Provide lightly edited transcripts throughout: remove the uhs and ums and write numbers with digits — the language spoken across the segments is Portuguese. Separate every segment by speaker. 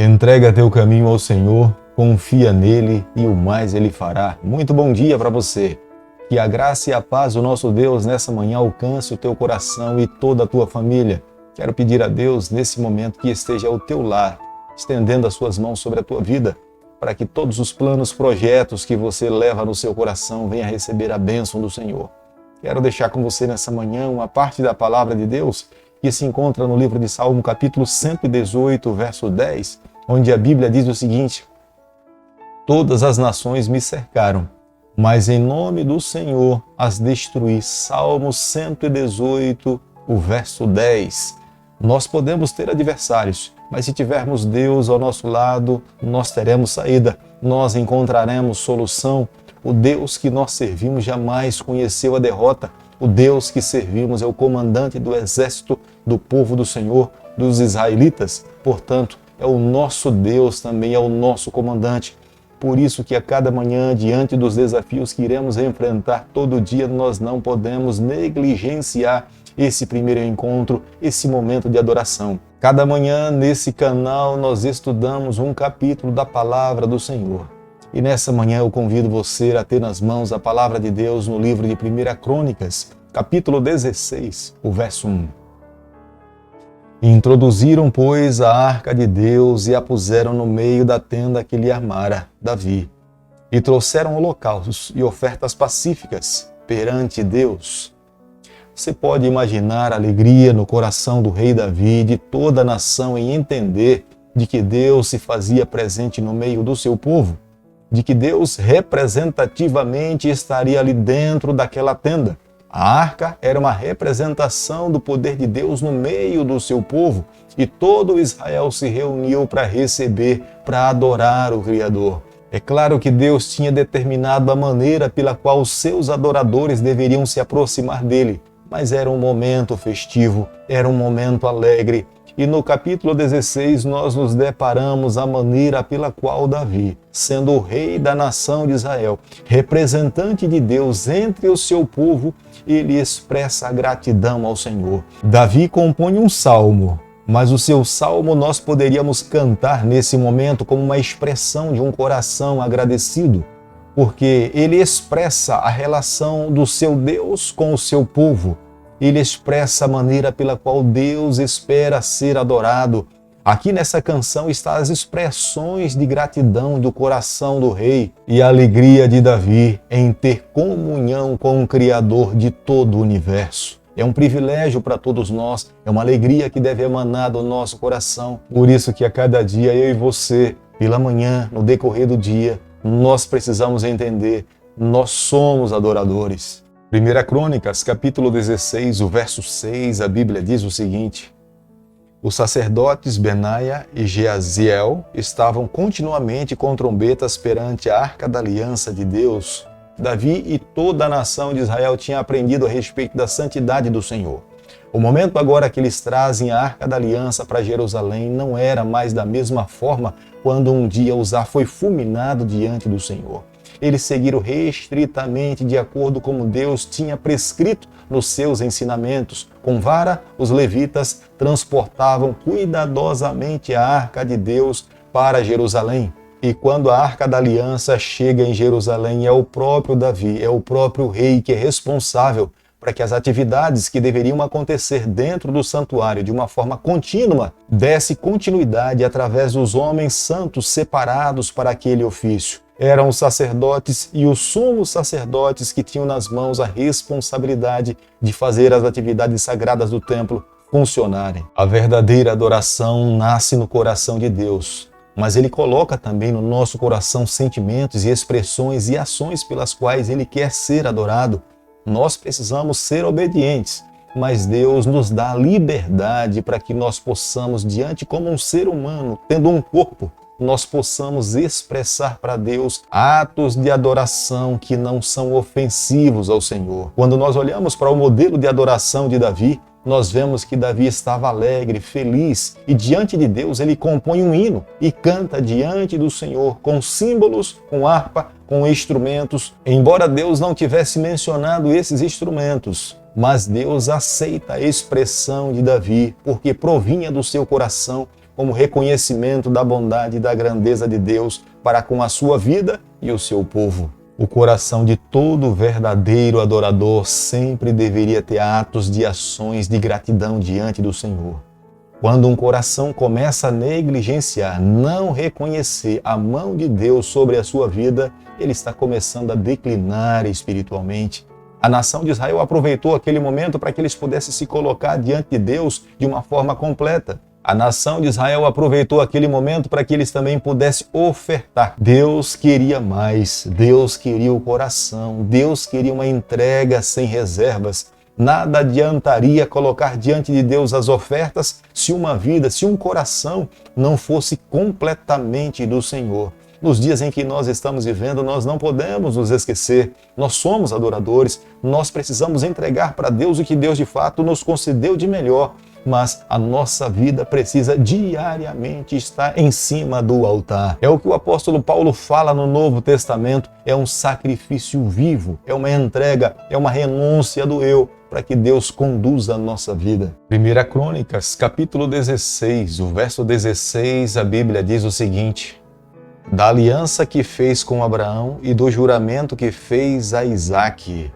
Speaker 1: Entrega teu caminho ao Senhor, confia nele e o mais ele fará. Muito bom dia para você. Que a graça e a paz do nosso Deus nessa manhã alcance o teu coração e toda a tua família. Quero pedir a Deus nesse momento que esteja ao teu lar, estendendo as suas mãos sobre a tua vida, para que todos os planos, projetos que você leva no seu coração venham receber a bênção do Senhor. Quero deixar com você nessa manhã uma parte da palavra de Deus que se encontra no livro de Salmo, capítulo 118, verso 10, onde a Bíblia diz o seguinte: todas as nações me cercaram, mas em nome do Senhor as destruí. Salmo 118, o verso 10. Nós podemos ter adversários, mas se tivermos Deus ao nosso lado, nós teremos saída, nós encontraremos solução. O Deus que nós servimos jamais conheceu a derrota. O Deus que servimos é o comandante do exército do povo do Senhor, dos israelitas. Portanto, é o nosso Deus também, é o nosso comandante. Por isso que a cada manhã, diante dos desafios que iremos enfrentar todo dia, nós não podemos negligenciar esse primeiro encontro, esse momento de adoração. Cada manhã, nesse canal, nós estudamos um capítulo da Palavra do Senhor. E nessa manhã eu convido você a ter nas mãos a Palavra de Deus no livro de 1 Crônicas, capítulo 16, o verso 1. Introduziram, pois, a arca de Deus e a puseram no meio da tenda que lhe armara Davi. E trouxeram holocaustos e ofertas pacíficas perante Deus. Você pode imaginar a alegria no coração do rei Davi e de toda a nação em entender de que Deus se fazia presente no meio do seu povo, de que Deus representativamente estaria ali dentro daquela tenda. A arca era uma representação do poder de Deus no meio do seu povo e todo Israel se reuniu para receber, para adorar o Criador. É claro que Deus tinha determinado a maneira pela qual os seus adoradores deveriam se aproximar dele, mas era um momento festivo, era um momento alegre. E no capítulo 16 nós nos deparamos a maneira pela qual Davi, sendo o rei da nação de Israel, representante de Deus entre o seu povo, ele expressa a gratidão ao Senhor. Davi compõe um salmo, mas o seu salmo nós poderíamos cantar nesse momento como uma expressão de um coração agradecido, porque ele expressa a relação do seu Deus com o seu povo. Ele expressa a maneira pela qual Deus espera ser adorado. Aqui nessa canção estão as expressões de gratidão do coração do rei e a alegria de Davi em ter comunhão com o Criador de todo o universo. É um privilégio para todos nós, é uma alegria que deve emanar do nosso coração. Por isso que a cada dia eu e você, pela manhã, no decorrer do dia, nós precisamos entender, nós somos adoradores. 1 Crônicas, capítulo 16, o verso 6, a Bíblia diz o seguinte: os sacerdotes Benaia e Jeaziel estavam continuamente com trombetas perante a arca da aliança de Deus. Davi e toda a nação de Israel tinham aprendido a respeito da santidade do Senhor. O momento agora que eles trazem a arca da aliança para Jerusalém não era mais da mesma forma quando um dia Uzá foi fulminado diante do Senhor. Eles seguiram restritamente de acordo como Deus tinha prescrito nos seus ensinamentos. Com vara, os levitas transportavam cuidadosamente a arca de Deus para Jerusalém. E quando a arca da aliança chega em Jerusalém, é o próprio Davi, é o próprio rei que é responsável para que as atividades que deveriam acontecer dentro do santuário de uma forma contínua desse continuidade através dos homens santos separados para aquele ofício. Eram os sacerdotes e os sumos sacerdotes que tinham nas mãos a responsabilidade de fazer as atividades sagradas do templo funcionarem. A verdadeira adoração nasce no coração de Deus, mas Ele coloca também no nosso coração sentimentos e expressões e ações pelas quais Ele quer ser adorado. Nós precisamos ser obedientes, mas Deus nos dá liberdade para que nós possamos, diante como um ser humano, tendo um corpo, nós possamos expressar para Deus atos de adoração que não são ofensivos ao Senhor. Quando nós olhamos para o modelo de adoração de Davi, nós vemos que Davi estava alegre, feliz, e diante de Deus ele compõe um hino e canta diante do Senhor com símbolos, com harpa, com instrumentos. Embora Deus não tivesse mencionado esses instrumentos, mas Deus aceita a expressão de Davi, porque provinha do seu coração, como reconhecimento da bondade e da grandeza de Deus para com a sua vida e o seu povo. O coração de todo verdadeiro adorador sempre deveria ter atos de ações de gratidão diante do Senhor. Quando um coração começa a negligenciar, não reconhecer a mão de Deus sobre a sua vida, ele está começando a declinar espiritualmente. A nação de Israel aproveitou aquele momento para que eles pudessem se colocar diante de Deus de uma forma completa. A nação de Israel aproveitou aquele momento para que eles também pudessem ofertar. Deus queria mais, Deus queria o coração, Deus queria uma entrega sem reservas. Nada adiantaria colocar diante de Deus as ofertas se uma vida, se um coração não fosse completamente do Senhor. Nos dias em que nós estamos vivendo, nós não podemos nos esquecer. Nós somos adoradores, nós precisamos entregar para Deus o que Deus de fato nos concedeu de melhor. Mas a nossa vida precisa diariamente estar em cima do altar. É o que o apóstolo Paulo fala no Novo Testamento, é um sacrifício vivo, é uma entrega, é uma renúncia do eu, para que Deus conduza a nossa vida. 1 Crônicas, capítulo 16, o verso 16, a Bíblia diz o seguinte: da aliança que fez com Abraão e do juramento que fez a Isaque.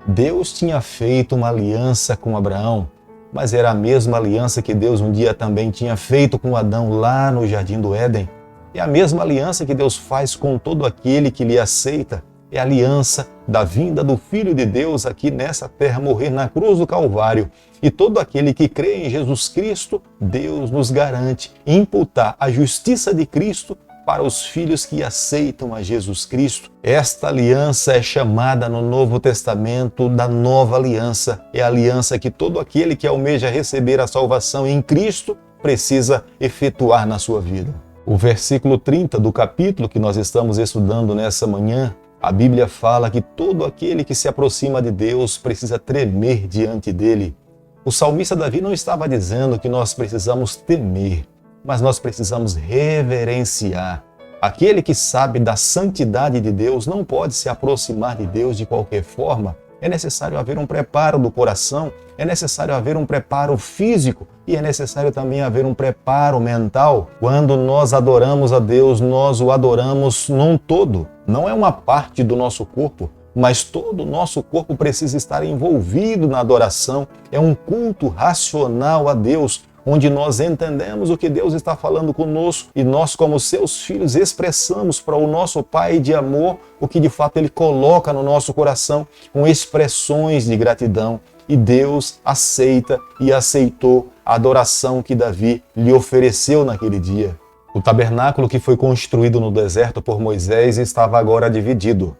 Speaker 1: Deus tinha feito uma aliança com Abraão, mas era a mesma aliança que Deus um dia também tinha feito com Adão lá no Jardim do Éden. É a mesma aliança que Deus faz com todo aquele que lhe aceita. É a aliança da vinda do Filho de Deus aqui nessa terra, morrer na cruz do Calvário. E todo aquele que crê em Jesus Cristo, Deus nos garante imputar a justiça de Cristo para os filhos que aceitam a Jesus Cristo. Esta aliança é chamada no Novo Testamento da Nova Aliança. É a aliança que todo aquele que almeja receber a salvação em Cristo precisa efetuar na sua vida. O versículo 30 do capítulo que nós estamos estudando nessa manhã, a Bíblia fala que todo aquele que se aproxima de Deus precisa tremer diante dele. O salmista Davi não estava dizendo que nós precisamos temer, mas nós precisamos reverenciar. Aquele que sabe da santidade de Deus não pode se aproximar de Deus de qualquer forma. É necessário haver um preparo do coração, é necessário haver um preparo físico e é necessário também haver um preparo mental. Quando nós adoramos a Deus, nós o adoramos num todo. Não é uma parte do nosso corpo, mas todo o nosso corpo precisa estar envolvido na adoração. É um culto racional a Deus, onde nós entendemos o que Deus está falando conosco e nós, como seus filhos, expressamos para o nosso Pai de amor o que de fato Ele coloca no nosso coração com expressões de gratidão. E Deus aceita e aceitou a adoração que Davi lhe ofereceu naquele dia. O tabernáculo que foi construído no deserto por Moisés estava agora dividido.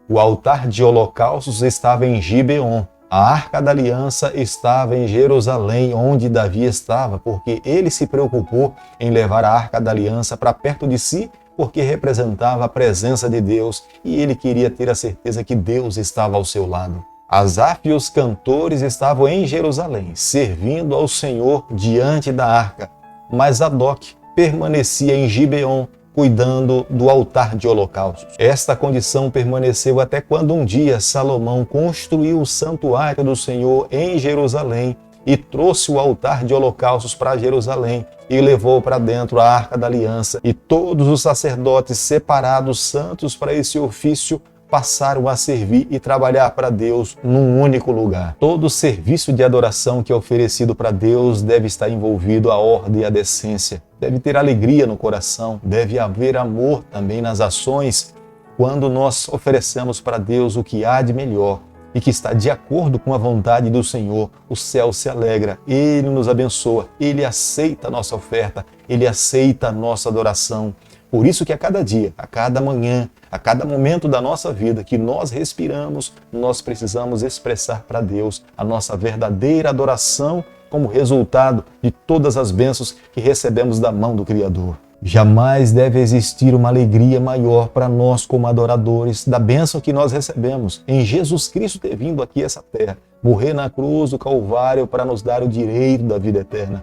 Speaker 1: O altar de holocaustos estava em Gibeon. A Arca da Aliança estava em Jerusalém, onde Davi estava, porque ele se preocupou em levar a Arca da Aliança para perto de si, porque representava a presença de Deus e ele queria ter a certeza que Deus estava ao seu lado. Asaf e os cantores estavam em Jerusalém, servindo ao Senhor diante da arca, mas Zadok permanecia em Gibeon, cuidando do altar de holocaustos. Esta condição permaneceu até quando um dia Salomão construiu o santuário do Senhor em Jerusalém e trouxe o altar de holocaustos para Jerusalém e levou para dentro a Arca da Aliança. E todos os sacerdotes separados santos para esse ofício passaram a servir e trabalhar para Deus num único lugar. Todo serviço de adoração que é oferecido para Deus deve estar envolvido a ordem e a decência. Deve ter alegria no coração, deve haver amor também nas ações. Quando nós oferecemos para Deus o que há de melhor e que está de acordo com a vontade do Senhor, o céu se alegra, Ele nos abençoa, Ele aceita a nossa oferta, Ele aceita a nossa adoração. Por isso que a cada dia, a cada manhã, a cada momento da nossa vida que nós respiramos, nós precisamos expressar para Deus a nossa verdadeira adoração como resultado de todas as bênçãos que recebemos da mão do Criador. Jamais deve existir uma alegria maior para nós como adoradores da bênção que nós recebemos em Jesus Cristo ter vindo aqui a essa terra, morrer na cruz do Calvário para nos dar o direito da vida eterna.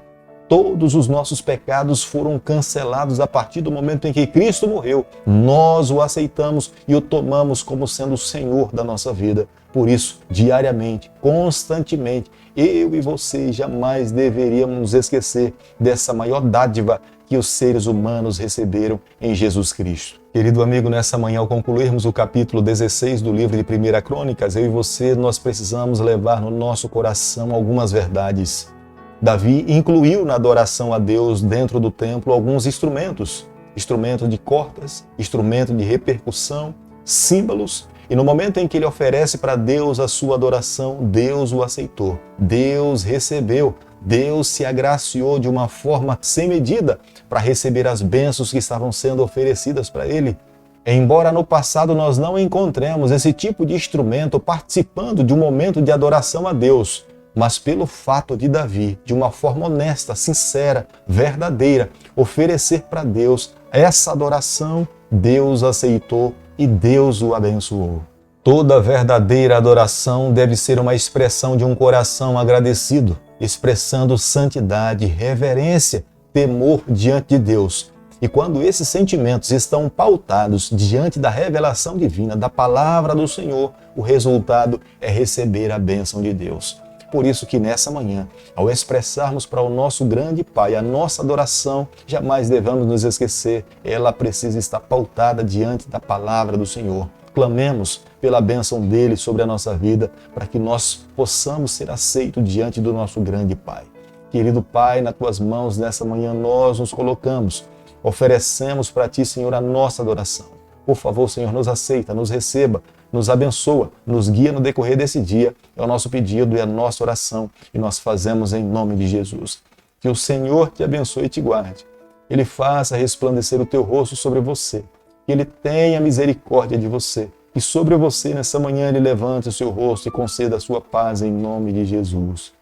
Speaker 1: Todos os nossos pecados foram cancelados a partir do momento em que Cristo morreu. Nós o aceitamos e o tomamos como sendo o Senhor da nossa vida. Por isso, diariamente, constantemente, eu e você jamais deveríamos nos esquecer dessa maior dádiva que os seres humanos receberam em Jesus Cristo. Querido amigo, nessa manhã, ao concluirmos o capítulo 16 do livro de 1 Crônicas, eu e você, nós precisamos levar no nosso coração algumas verdades. Davi incluiu na adoração a Deus dentro do templo alguns instrumentos de cordas, instrumento de repercussão, símbolos, e no momento em que ele oferece para Deus a sua adoração, Deus o aceitou, Deus recebeu, Deus se agraciou de uma forma sem medida para receber as bênçãos que estavam sendo oferecidas para ele. Embora no passado nós não encontremos esse tipo de instrumento participando de um momento de adoração a Deus, mas pelo fato de Davi, de uma forma honesta, sincera, verdadeira, oferecer para Deus essa adoração, Deus aceitou e Deus o abençoou. Toda verdadeira adoração deve ser uma expressão de um coração agradecido, expressando santidade, reverência, temor diante de Deus. E quando esses sentimentos estão pautados diante da revelação divina, da palavra do Senhor, o resultado é receber a bênção de Deus. Por isso que nessa manhã, ao expressarmos para o nosso grande Pai a nossa adoração, jamais devemos nos esquecer, ela precisa estar pautada diante da palavra do Senhor. Clamemos pela bênção dele sobre a nossa vida, para que nós possamos ser aceitos diante do nosso grande Pai. Querido Pai, nas tuas mãos nessa manhã nós nos colocamos, oferecemos para ti, Senhor, a nossa adoração. Por favor, Senhor, nos aceita, nos receba, nos abençoa, nos guia no decorrer desse dia. É o nosso pedido e a nossa oração e nós fazemos em nome de Jesus. Que o Senhor te abençoe e te guarde. Ele faça resplandecer o teu rosto sobre você. Que Ele tenha misericórdia de você. E sobre você nessa manhã Ele levante o seu rosto e conceda a sua paz em nome de Jesus.